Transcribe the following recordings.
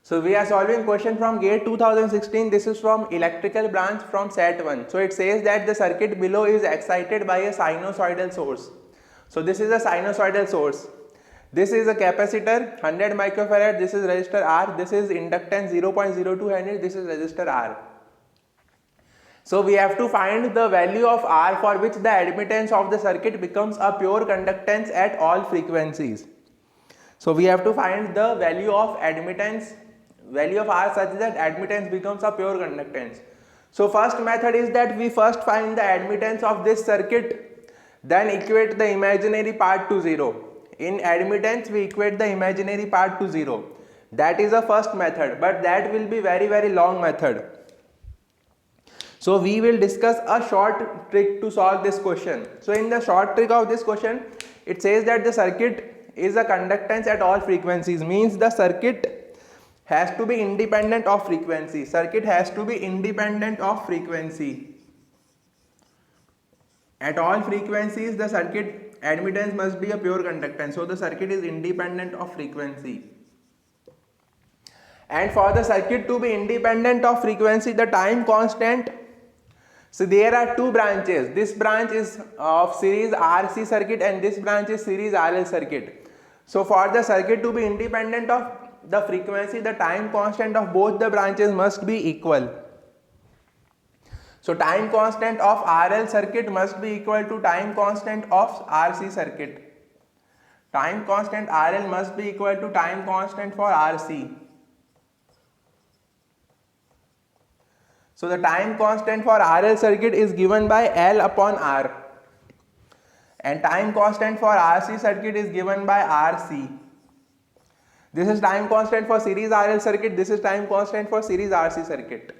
So we are solving question from GATE 2016. This is from electrical branch from set 1. So it says that the circuit below is excited by a sinusoidal source. So this is a sinusoidal source. This is a capacitor 100 microfarad. This is resistor R. This is inductance 0.02 Henry. This is resistor R. So we have to find the value of R for which the admittance of the circuit becomes a pure conductance at all frequencies. So we have to find the value of admittance, value of R such that admittance becomes a pure conductance. So first method is that we first find the admittance of this circuit, then equate the imaginary part to 0. In admittance we equate the imaginary part to 0. That is the first method, but that will be very long method. So we will discuss a short trick to solve this question. So in the short trick of this question, it says that the circuit is a conductance at all frequencies, means the circuit has to be independent of frequency. Circuit has to be independent of frequency. At all frequencies the circuit admittance must be a pure conductance. So the circuit is independent of frequency. And for the circuit to be independent of frequency, the time constant, so there are two branches. This branch is of series RC circuit and this branch is series RL circuit. So for the circuit to be independent of the frequency, the time constant of both the branches must be equal. So time constant of RL circuit must be equal to time constant of RC circuit. Time constant RL must be equal to time constant for RC. So the time constant for RL circuit is given by L upon R, and time constant for RC circuit is given by RC. This is time constant for series RL circuit, this is time constant for series RC circuit.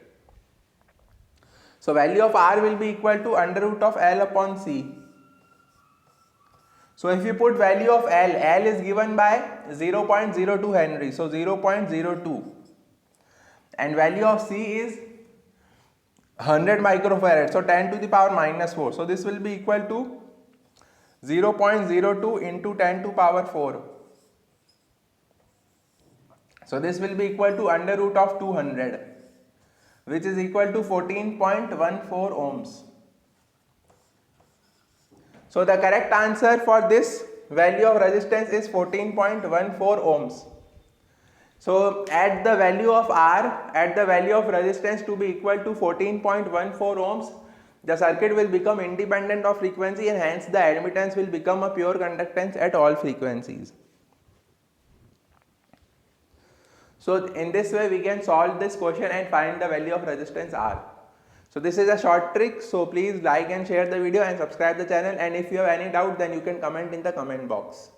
So value of R will be equal to under root of L upon C. So if you put value of L is given by 0.02 Henry, so 0.02, and value of C is 100 microfarad, so 10 to the power minus 4. So this will be equal to 0.02 into 10 to power 4. So this will be equal to under root of 200, which is equal to 14.14 ohms. So the correct answer for this value of resistance is 14.14 ohms. So add the value of R, add the value of resistance to be equal to 14.14 ohms. The circuit will become independent of frequency and hence the admittance will become a pure conductance at all frequencies. So in this way we can solve this question and find the value of resistance R. So this is a short trick, so please like and share the video and subscribe the channel, and if you have any doubt then you can comment in the comment box.